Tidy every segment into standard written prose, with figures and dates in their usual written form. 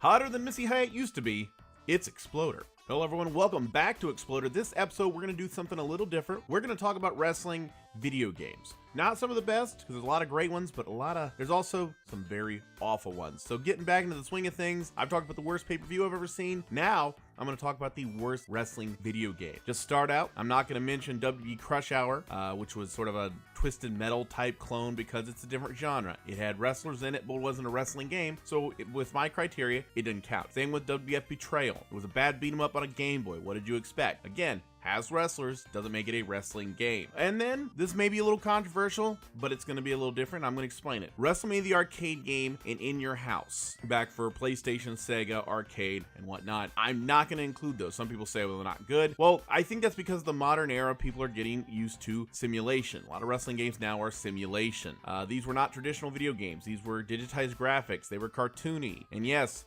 Hotter than Missy Hyatt used to be, it's Exploder. Hello everyone, welcome back to Exploder. This episode we're going to do something a little different. We're going to talk about wrestling video games. Not some of the best, because there's a lot of great ones, but there's also some very awful ones. So getting back into the swing of things, I've talked about the worst pay-per-view I've ever seen. Now, I'm going to talk about the worst wrestling video game. Just start out, I'm not going to mention WWE Crush Hour, which was sort of a twisted metal type clone because it's a different genre. It had wrestlers in it, but it wasn't a wrestling game. So with my criteria, it didn't count. Same with WWF Betrayal. It was a bad beat 'em up on a Game Boy. What did you expect? Again, has wrestlers, doesn't make it a wrestling game. And then, this may be a little controversial, but it's going to be a little different. I'm going to explain it. WrestleMania the arcade game and In Your House, back for PlayStation, Sega, arcade, and whatnot. I'm not going to include those. Some people say, well, they're not good. Well, I think that's because the modern era, people are getting used to simulation. A lot of wrestling games now are simulation. These were not traditional video games. These were digitized graphics. They were cartoony. And yes,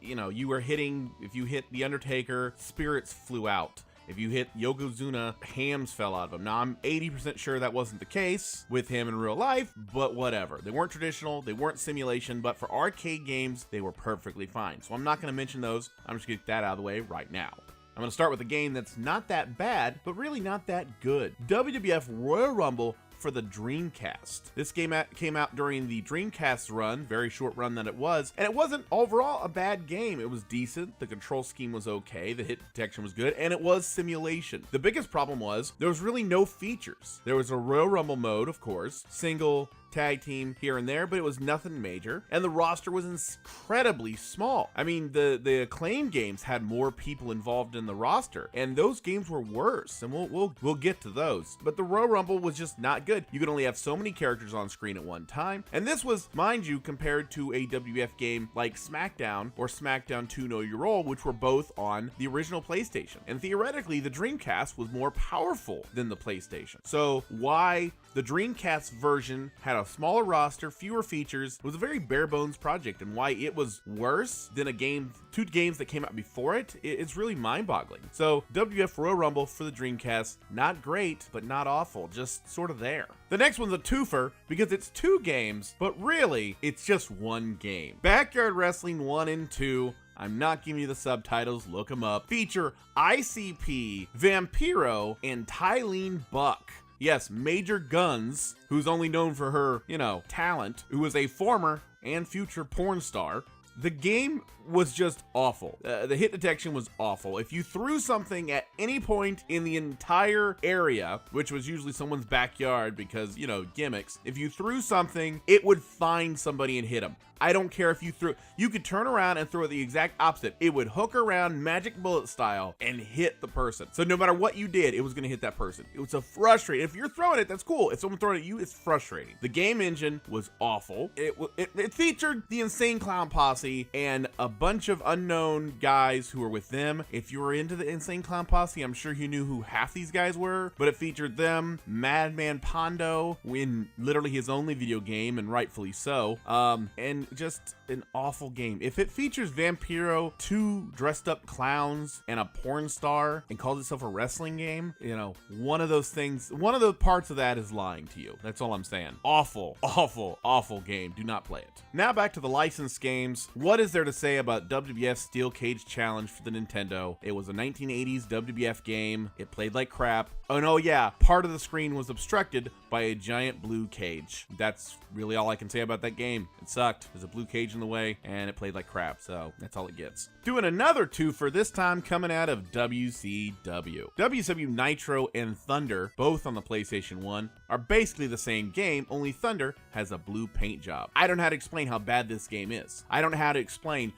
you were hitting, if you hit The Undertaker, spirits flew out. If you hit Yokozuna, hams fell out of him. Now, I'm 80% sure that wasn't the case with him in real life, but whatever. They weren't traditional, they weren't simulation, but for arcade games, they were perfectly fine. So I'm not going to mention those. I'm just going to get that out of the way right now. I'm going to start with a game that's not that bad, but really not that good. WWF Royal Rumble for the Dreamcast. This game came out during the Dreamcast run, very short run that it was, and it wasn't overall a bad game. It was decent, the control scheme was okay, the hit detection was good, and it was simulation. The biggest problem was there was really no features. There was a Royal Rumble mode, of course, single, tag team here and there, but it was nothing major, and the roster was incredibly small. I mean, the Acclaim games had more people involved in the roster, and those games were worse, and we'll get to those. But the Royal Rumble was just not good. You could only have so many characters on screen at one time, and this was, mind you, compared to a WWF game like SmackDown or SmackDown 2 Know Your Role, which were both on the original PlayStation. And theoretically, the Dreamcast was more powerful than the PlayStation. So why the Dreamcast version had a smaller roster, fewer features, was a very bare bones project, and why it was worse than two games that came out before it's really mind-boggling. So WWF Royal Rumble for the Dreamcast, not great, but not awful, just sort of there. The next one's a twofer because it's two games, but really it's just one game. Backyard Wrestling 1 and 2. I'm not giving you the subtitles, look them up. Feature ICP, Vampiro, and Tylene Buck. Yes, Major Guns, who's only known for her, talent, who was a former and future porn star. The game was just awful. The hit detection was awful. If you threw something at any point in the entire area, which was usually someone's backyard because, gimmicks, if you threw something, it would find somebody and hit them. I don't care if you could turn around and throw it the exact opposite. It would hook around magic bullet style and hit the person. So no matter what you did, it was going to hit that person. It was frustrating. If you're throwing it, that's cool. If someone's throwing it at you, it's frustrating. The game engine was awful. It featured the Insane Clown Posse and a bunch of unknown guys who were with them. If you were into the Insane Clown Posse, I'm sure you knew who half these guys were, but it featured them, Madman Pondo, in literally his only video game, and rightfully so, and just an awful game. If it features Vampiro, two dressed up clowns, and a porn star, and calls itself a wrestling game, one of those things, one of the parts of that is lying to you. That's all I'm saying. Awful, awful, awful game. Do not play it. Now back to the licensed games. What is there to say about WWF Steel Cage Challenge for the Nintendo? It was a 1980s WWF game. It played like crap. Oh no, yeah, part of the screen was obstructed by a giant blue cage. That's really all I can say about that game. It sucked. There's a blue cage in the way, and it played like crap, so that's all it gets. Doing another twofer, this time coming out of WCW. WCW Nitro and Thunder, both on the PlayStation 1, are basically the same game, only Thunder has a blue paint job. I don't know how to explain how bad this game is. I don't know how to explain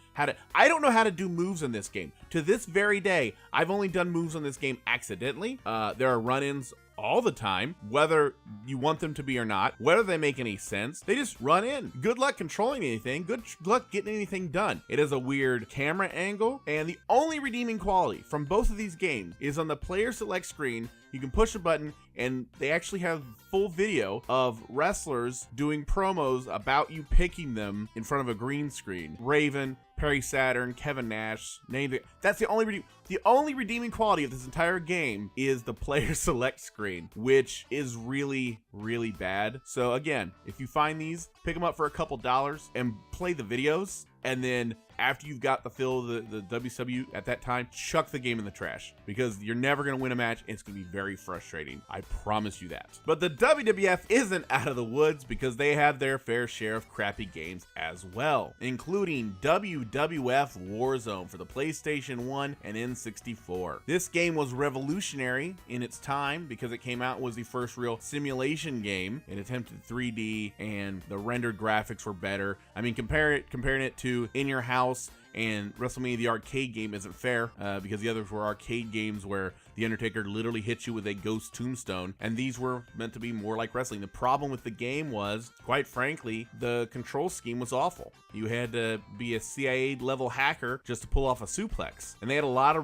I don't know how to do moves in this game. To this very day, I've only done moves on this game accidentally. There are run-ins all the time, whether you want them to be or not, whether they make any sense. They just run in. Good luck controlling anything. Good luck getting anything done. It is a weird camera angle, and the only redeeming quality from both of these games is on the player select screen. You can push a button and they actually have full video of wrestlers doing promos about you picking them in front of a green screen. Raven, Perry Saturn, Kevin Nash, name it. That's the only redeeming quality of this entire game is the player select screen, which is really, really bad. So again, if you find these, pick them up for a couple dollars and play the videos. and then after you've got the feel of the WCW at that time, chuck the game in the trash, because you're never going to win a match, and it's going to be very frustrating. I promise you that. But the WWF isn't out of the woods, because they have their fair share of crappy games as well, including WWF Warzone for the PlayStation 1 and N64. This game was revolutionary in its time because it came out and was the first real simulation game. It attempted 3D, and the rendered graphics were better. I mean, comparing it to In Your House and WrestleMania the arcade game isn't fair, because the others were arcade games where The Undertaker literally hits you with a ghost tombstone, and these were meant to be more like wrestling. The problem with the game was, quite frankly, the control scheme was awful. You had to be a CIA level hacker just to pull off a suplex, and they had a lot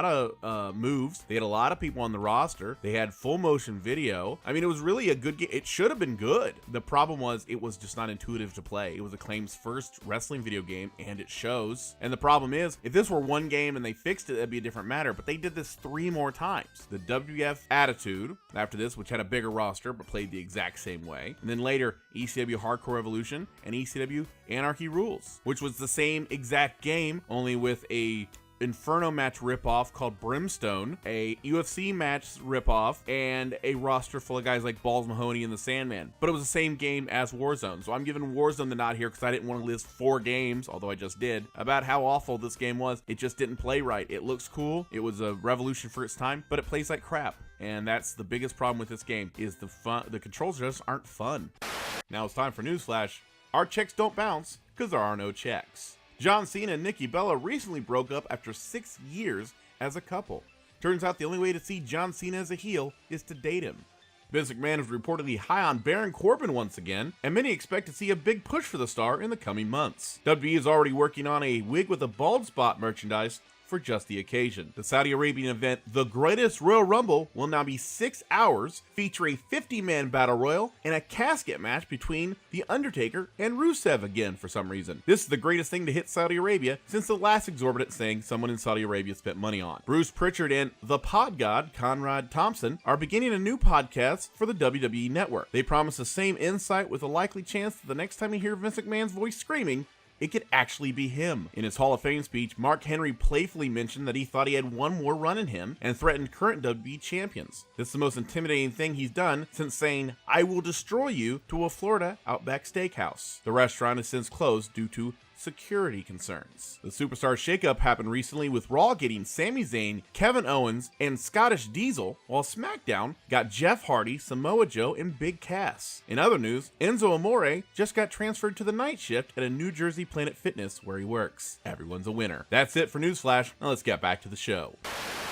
of moves. They had a lot of people on the roster. They had full motion video. I mean, it was really a good game. It should have been good. The problem was it was just not intuitive to play. It was Acclaim's first wrestling video game, and it shows. And the problem is, if this were one game and they fixed it, that'd be a different matter. But they did this 3 more times. The WWF Attitude after this, which had a bigger roster but played the exact same way, and then later ECW Hardcore Revolution and ECW Anarchy Rules, which was the same exact game, only with a Inferno match ripoff called Brimstone, a UFC match ripoff, and a roster full of guys like Balls Mahoney and the Sandman. But it was the same game as Warzone, so I'm giving Warzone the nod here because I didn't want to list 4 games, although I just did, about how awful this game was. It just didn't play right. It looks cool, it was a revolution for its time, but it plays like crap. And that's the biggest problem with this game, is the controls just aren't fun. Now it's time for Newsflash. Our checks don't bounce because there are no checks. John Cena and Nikki Bella recently broke up after 6 years as a couple. Turns out the only way to see John Cena as a heel is to date him. Vince McMahon is reportedly high on Baron Corbin once again, and many expect to see a big push for the star in the coming months. WWE is already working on a wig with a bald spot merchandise for just the occasion. The Saudi Arabian event, The Greatest Royal Rumble, will now be 6 hours, featuring a 50-man battle royal and a casket match between The Undertaker and Rusev again for some reason. This is the greatest thing to hit Saudi Arabia since the last exorbitant thing someone in Saudi Arabia spent money on. Bruce Pritchard and the Pod God, Conrad Thompson, are beginning a new podcast for the WWE Network. They promise the same insight, with a likely chance that the next time you hear Vince McMahon's voice screaming, it could actually be him. In his Hall of Fame speech, Mark Henry playfully mentioned that he thought he had one more run in him and threatened current WWE champions. This is the most intimidating thing he's done since saying, "I will destroy you," to a Florida Outback Steakhouse. The restaurant has since closed due to security concerns. The Superstar shakeup happened recently, with Raw getting Sami Zayn, Kevin Owens, and Scottish Diesel, while SmackDown got Jeff Hardy, Samoa Joe, and Big Cass. In other news, Enzo Amore just got transferred to the night shift at a New Jersey Planet Fitness where he works. Everyone's a winner. That's it for Newsflash. Now let's get back to the show.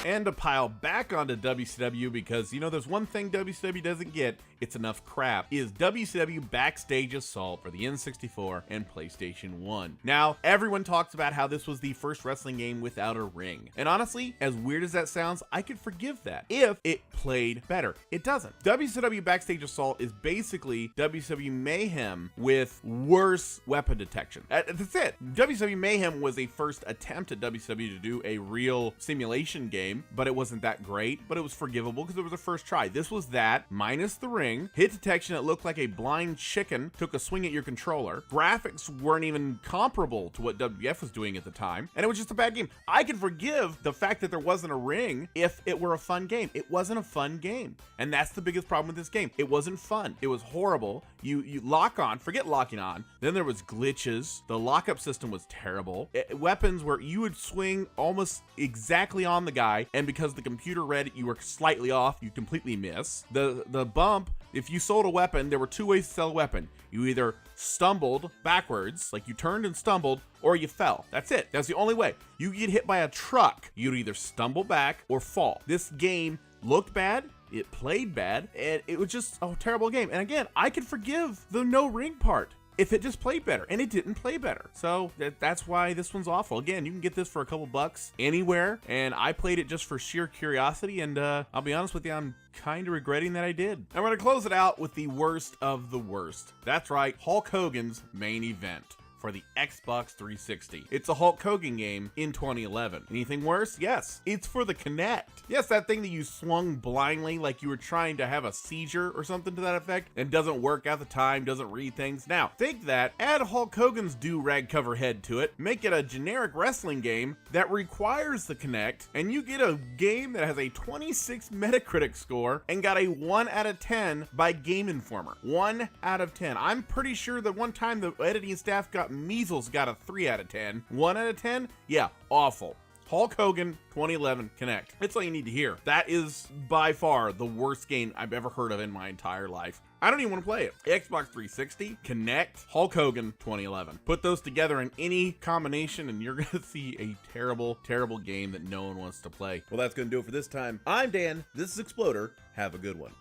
And to pile back onto WCW, because, you know, there's one thing WCW doesn't get, it's enough crap, is WCW Backstage Assault for the N64 and PlayStation 1. Now, everyone talks about how this was the first wrestling game without a ring. And honestly, as weird as that sounds, I could forgive that if it played better. It doesn't. WCW Backstage Assault is basically WCW Mayhem with worse weapon detection. That's it. WCW Mayhem was a first attempt at WCW to do a real simulation game, but it wasn't that great, but it was forgivable because it was a first try. This was that, minus the ring, hit detection that looked like a blind chicken took a swing at your controller. Graphics weren't even comparable to what WWF was doing at the time, and it was just a bad game. I can forgive the fact that there wasn't a ring if it were a fun game. It wasn't a fun game, and that's the biggest problem with this game. It wasn't fun. It was horrible. You lock on, forget locking on. Then there was glitches. The lockup system was terrible. Weapons where you would swing almost exactly on the guy, and because the computer read it, you were slightly off, you completely miss. The bump, if you sold a weapon, there were 2 ways to sell a weapon. You either stumbled backwards, like you turned and stumbled, or you fell. That's it. That's the only way. You get hit by a truck, you'd either stumble back or fall. This game looked bad, it played bad, and it was just a terrible game. And again, I could forgive the no ring part if it just played better, and it didn't play better. So that's why this one's awful. Again, you can get this for a couple bucks anywhere, and I played it just for sheer curiosity, and I'll be honest with you, I'm kind of regretting that I did. And we're going to close it out with the worst of the worst. That's right, Hulk Hogan's main event. for the Xbox 360. It's a Hulk Hogan game in 2011. Anything worse? Yes, it's for the Kinect. Yes, that thing that you swung blindly like you were trying to have a seizure or something to that effect and doesn't work at the time, doesn't read things. Now, take that, add Hulk Hogan's do-rag cover head to it, make it a generic wrestling game that requires the Kinect, and you get a game that has a 26 Metacritic score and got a 1 out of 10 by Game Informer. 1 out of 10. I'm pretty sure that one time the editing staff got measles got a 3 out of 10. 1 out of 10? Yeah, awful. Hulk Hogan 2011 Kinect. That's all you need to hear. That is by far the worst game I've ever heard of in my entire life. I don't even want to play it. Xbox 360, Kinect, Hulk Hogan 2011. Put those together in any combination and you're going to see a terrible, terrible game that no one wants to play. Well, that's going to do it for this time. I'm Dan. This is Exploder. Have a good one.